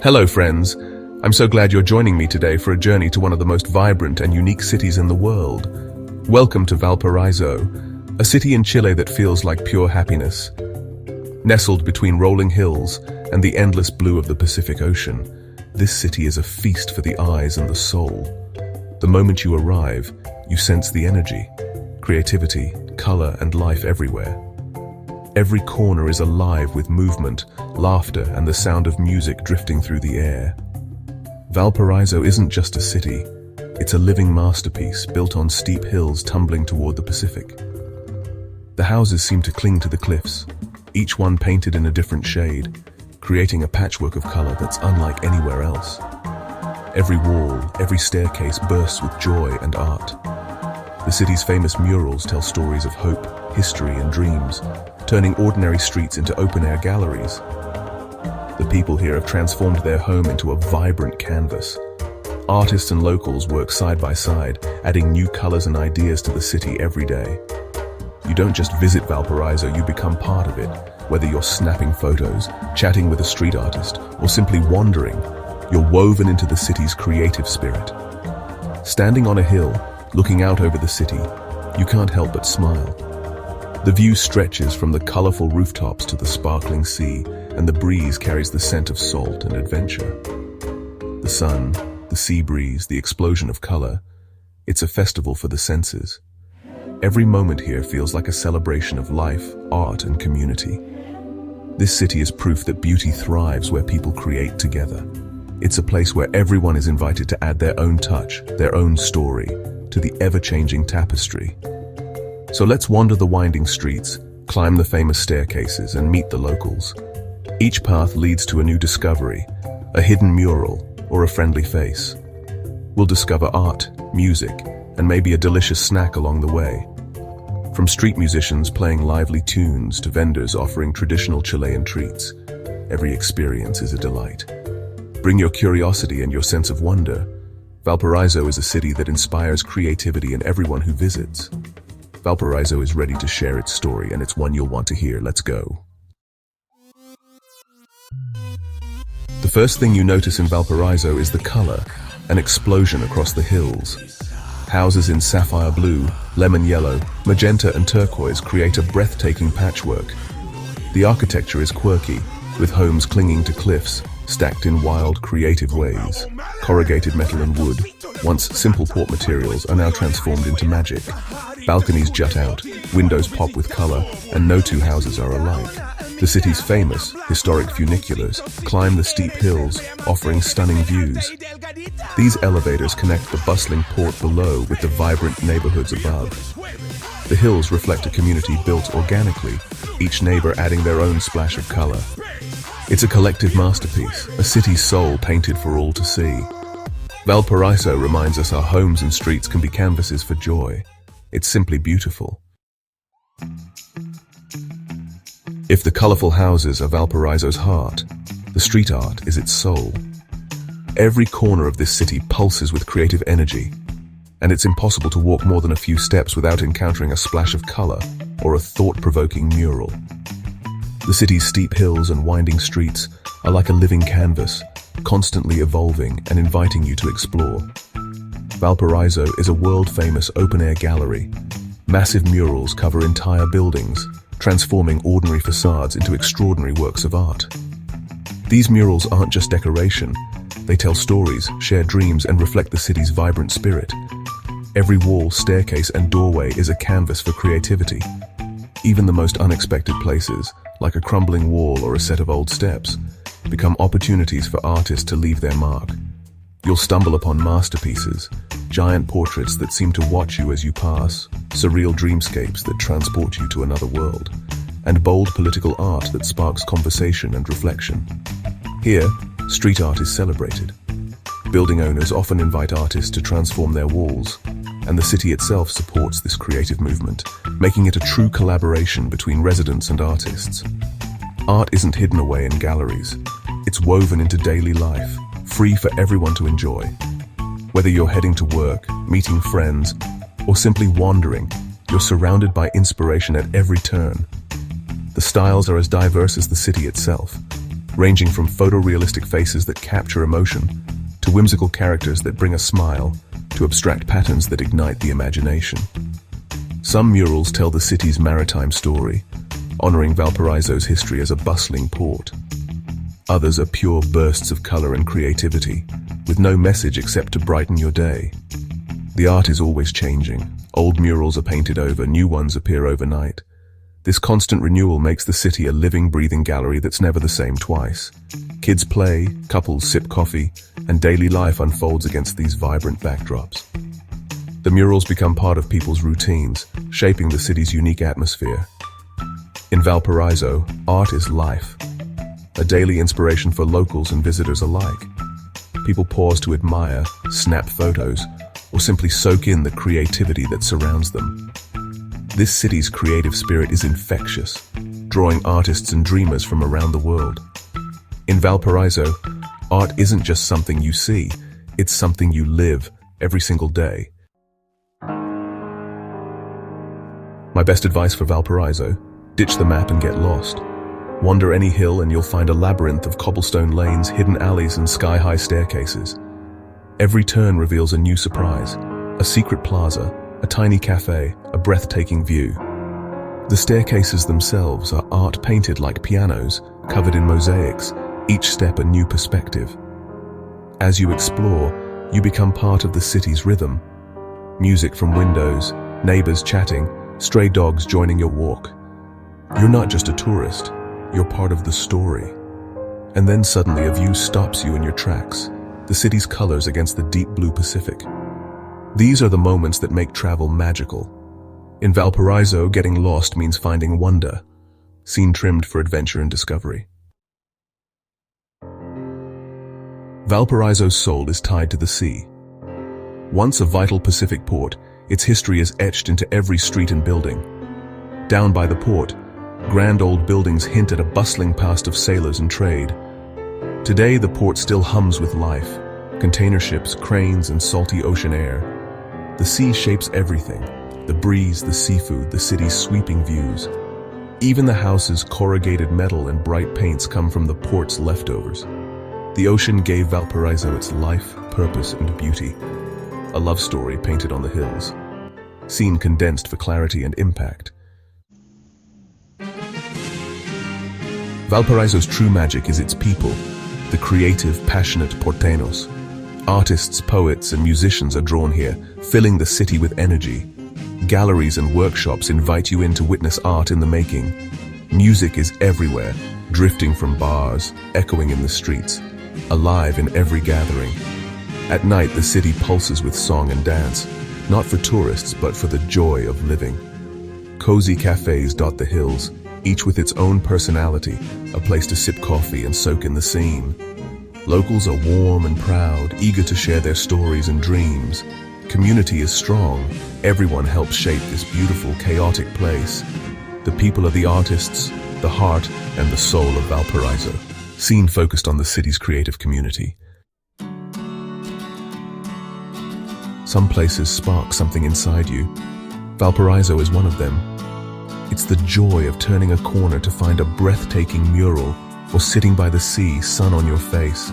Hello friends, I'm so glad you're joining me today for a journey to one of the most vibrant and unique cities in the world. Welcome to Valparaíso, a city in Chile that feels like pure happiness. Nestled between rolling hills and the endless blue of the Pacific Ocean, this city is a feast for the eyes and the soul. The moment you arrive, you sense the energy, creativity, color, and life everywhere. Every corner is alive with movement, laughter, and the sound of music drifting through the air. Valparaíso isn't just a city, it's a living masterpiece built on steep hills tumbling toward the Pacific. The houses seem to cling to the cliffs, each one painted in a different shade, creating a patchwork of color that's unlike anywhere else. Every wall, every staircase bursts with joy and art. The city's famous murals tell stories of hope, history, and dreams, turning ordinary streets into open-air galleries. The people here have transformed their home into a vibrant canvas. Artists and locals work side by side, adding new colors and ideas to the city every day. You don't just visit Valparaíso, you become part of it. Whether you're snapping photos, chatting with a street artist, or simply wandering, you're woven into the city's creative spirit. Standing on a hill, looking out over the city, you can't help but smile. The view stretches from the colorful rooftops to the sparkling sea, and the breeze carries the scent of salt and adventure. The sun, the sea breeze, the explosion of color, it's a festival for the senses. Every moment here feels like a celebration of life, art, and community. This city is proof that beauty thrives where people create together. It's a place where everyone is invited to add their own touch, their own story, to the ever-changing tapestry. So let's wander the winding streets, climb the famous staircases, and meet the locals. Each path leads to a new discovery, a hidden mural, or a friendly face. We'll discover art, music, and maybe a delicious snack along the way. From street musicians playing lively tunes to vendors offering traditional Chilean treats, every experience is a delight. Bring your curiosity and your sense of wonder. Valparaíso is a city that inspires creativity in everyone who visits. Valparaíso is ready to share its story, and it's one you'll want to hear. Let's go. The first thing you notice in Valparaíso is the color, an explosion across the hills. Houses in sapphire blue, lemon yellow, magenta, and turquoise create a breathtaking patchwork. The architecture is quirky, with homes clinging to cliffs, stacked in wild, creative ways. Corrugated metal and wood, once simple port materials, are now transformed into magic. Balconies jut out, windows pop with color, and no two houses are alike. The city's famous, historic funiculars climb the steep hills, offering stunning views. These elevators connect the bustling port below with the vibrant neighborhoods above. The hills reflect a community built organically, each neighbor adding their own splash of color. It's a collective masterpiece, a city's soul painted for all to see. Valparaíso reminds us our homes and streets can be canvases for joy. It's simply beautiful. If the colorful houses are Valparaíso's heart, the street art is its soul. Every corner of this city pulses with creative energy, and it's impossible to walk more than a few steps without encountering a splash of color or a thought-provoking mural. The city's steep hills and winding streets are like a living canvas, constantly evolving and inviting you to explore. Valparaíso is a world-famous open-air gallery. Massive murals cover entire buildings, transforming ordinary facades into extraordinary works of art. These murals aren't just decoration, they tell stories, share dreams, and reflect the city's vibrant spirit. Every wall, staircase, and doorway is a canvas for creativity. Even the most unexpected places, like a crumbling wall or a set of old steps, become opportunities for artists to leave their mark. You'll stumble upon masterpieces, giant portraits that seem to watch you as you pass, surreal dreamscapes that transport you to another world, and bold political art that sparks conversation and reflection. Here, street art is celebrated. Building owners often invite artists to transform their walls, and the city itself supports this creative movement, making it a true collaboration between residents and artists. Art isn't hidden away in galleries. It's woven into daily life, free for everyone to enjoy. Whether you're heading to work, meeting friends, or simply wandering, you're surrounded by inspiration at every turn. The styles are as diverse as the city itself, ranging from photorealistic faces that capture emotion, to whimsical characters that bring a smile, to abstract patterns that ignite the imagination. Some murals tell the city's maritime story, honoring Valparaiso's history as a bustling port. Others are pure bursts of color and creativity, with no message except to brighten your day. The art is always changing. Old murals are painted over, new ones appear overnight. This constant renewal makes the city a living, breathing gallery that's never the same twice. Kids play, couples sip coffee, and daily life unfolds against these vibrant backdrops. The murals become part of people's routines, shaping the city's unique atmosphere. In Valparaiso, art is life, a daily inspiration for locals and visitors alike. People pause to admire, snap photos, or simply soak in the creativity that surrounds them. This city's creative spirit is infectious, drawing artists and dreamers from around the world. In Valparaiso, art isn't just something you see, it's something you live every single day. My best advice for Valparaiso: ditch the map and get lost. Wander any hill and you'll find a labyrinth of cobblestone lanes, hidden alleys, and sky-high staircases. Every turn reveals a new surprise, a secret plaza, a tiny cafe, a breathtaking view. The staircases themselves are art painted like pianos, covered in mosaics, each step a new perspective. As you explore, you become part of the city's rhythm. Music from windows, neighbors chatting, stray dogs joining your walk. You're not just a tourist, you're part of the story. And then suddenly a view stops you in your tracks, the city's colors against the deep blue Pacific. These are the moments that make travel magical. In Valparaiso, getting lost means finding wonder, scene trimmed for adventure and discovery. Valparaiso's soul is tied to the sea. Once a vital Pacific port, its history is etched into every street and building. Down by the port, grand old buildings hint at a bustling past of sailors and trade. Today, the port still hums with life, container ships, cranes, and salty ocean air. The sea shapes everything: the breeze, the seafood, the city's sweeping views. Even the houses' corrugated metal and bright paints come from the port's leftovers. The ocean gave Valparaiso its life, purpose, and beauty. A love story painted on the hills, scene condensed for clarity and impact. Valparaiso's true magic is its people, the creative, passionate porteños. Artists, poets, and musicians are drawn here, filling the city with energy. Galleries and workshops invite you in to witness art in the making. Music is everywhere, drifting from bars, echoing in the streets, alive in every gathering. At night, the city pulses with song and dance, not for tourists, but for the joy of living. Cozy cafes dot the hills, each with its own personality, a place to sip coffee and soak in the scene. Locals are warm and proud, eager to share their stories and dreams. Community is strong. Everyone helps shape this beautiful, chaotic place. The people are the artists, the heart, and the soul of Valparaiso. Scene focused on the city's creative community. Some places spark something inside you. Valparaiso is one of them. It's the joy of turning a corner to find a breathtaking mural, or sitting by the sea, sun on your face.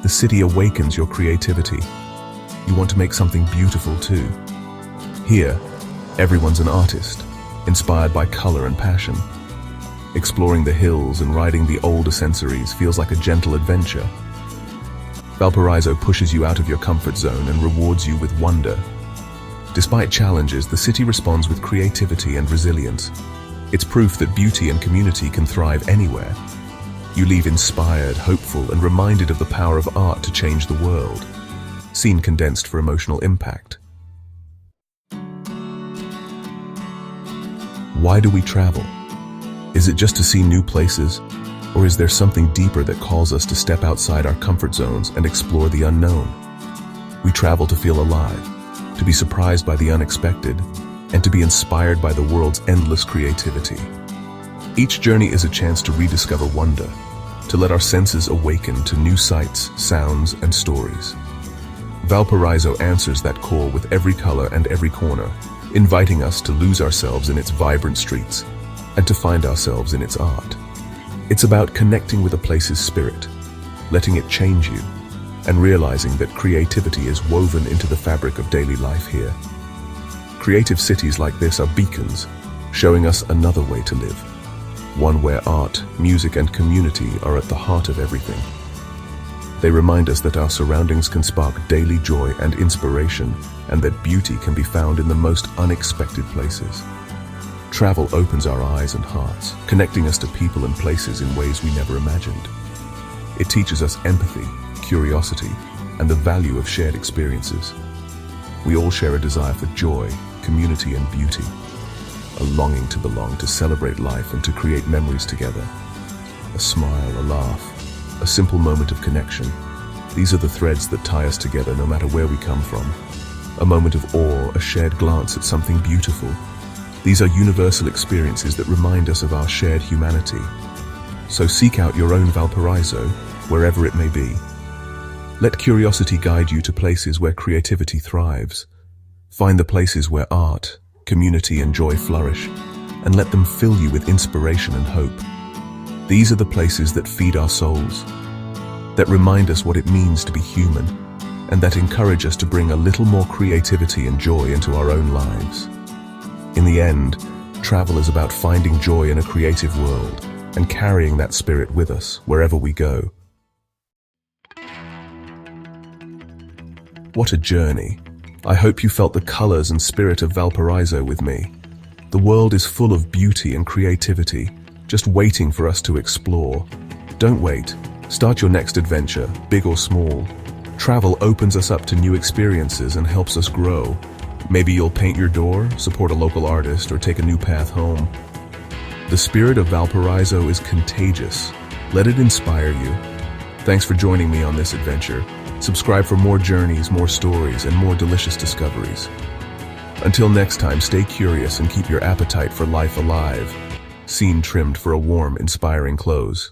The city awakens your creativity. You want to make something beautiful too. Here, everyone's an artist, inspired by color and passion. Exploring the hills and riding the old ascensories feels like a gentle adventure. Valparaiso pushes you out of your comfort zone and rewards you with wonder. Despite challenges, the city responds with creativity and resilience. It's proof that beauty and community can thrive anywhere. You leave inspired, hopeful, and reminded of the power of art to change the world. Scene condensed for emotional impact. Why do we travel? Is it just to see new places? Or is there something deeper that calls us to step outside our comfort zones and explore the unknown? We travel to feel alive, to be surprised by the unexpected, and to be inspired by the world's endless creativity. Each journey is a chance to rediscover wonder, to let our senses awaken to new sights, sounds, and stories. Valparaiso answers that call with every color and every corner, inviting us to lose ourselves in its vibrant streets and to find ourselves in its art. It's about connecting with a place's spirit, letting it change you, and realizing that creativity is woven into the fabric of daily life here. Creative cities like this are beacons, showing us another way to live. One where art, music, and community are at the heart of everything. They remind us that our surroundings can spark daily joy and inspiration, and that beauty can be found in the most unexpected places. Travel opens our eyes and hearts, connecting us to people and places in ways we never imagined. It teaches us empathy, curiosity, and the value of shared experiences. We all share a desire for joy, community, and beauty, a longing to belong, to celebrate life, and to create memories together. A smile, a laugh, a simple moment of connection. These are the threads that tie us together no matter where we come from. A moment of awe, a shared glance at something beautiful. These are universal experiences that remind us of our shared humanity. So seek out your own Valparaíso, wherever it may be. Let curiosity guide you to places where creativity thrives. Find the places where art, community, and joy flourish, and let them fill you with inspiration and hope. These are the places that feed our souls, that remind us what it means to be human, and that encourage us to bring a little more creativity and joy into our own lives. In the end, travel is about finding joy in a creative world and carrying that spirit with us wherever we go. What a journey. I hope you felt the colors and spirit of Valparaíso with me. The world is full of beauty and creativity, just waiting for us to explore. Don't wait. Start your next adventure, big or small. Travel opens us up to new experiences and helps us grow. Maybe you'll paint your door, support a local artist, or take a new path home. The spirit of Valparaíso is contagious. Let it inspire you. Thanks for joining me on this adventure. Subscribe for more journeys, more stories, and more delicious discoveries. Until next time, stay curious and keep your appetite for life alive. Scene trimmed for a warm, inspiring close.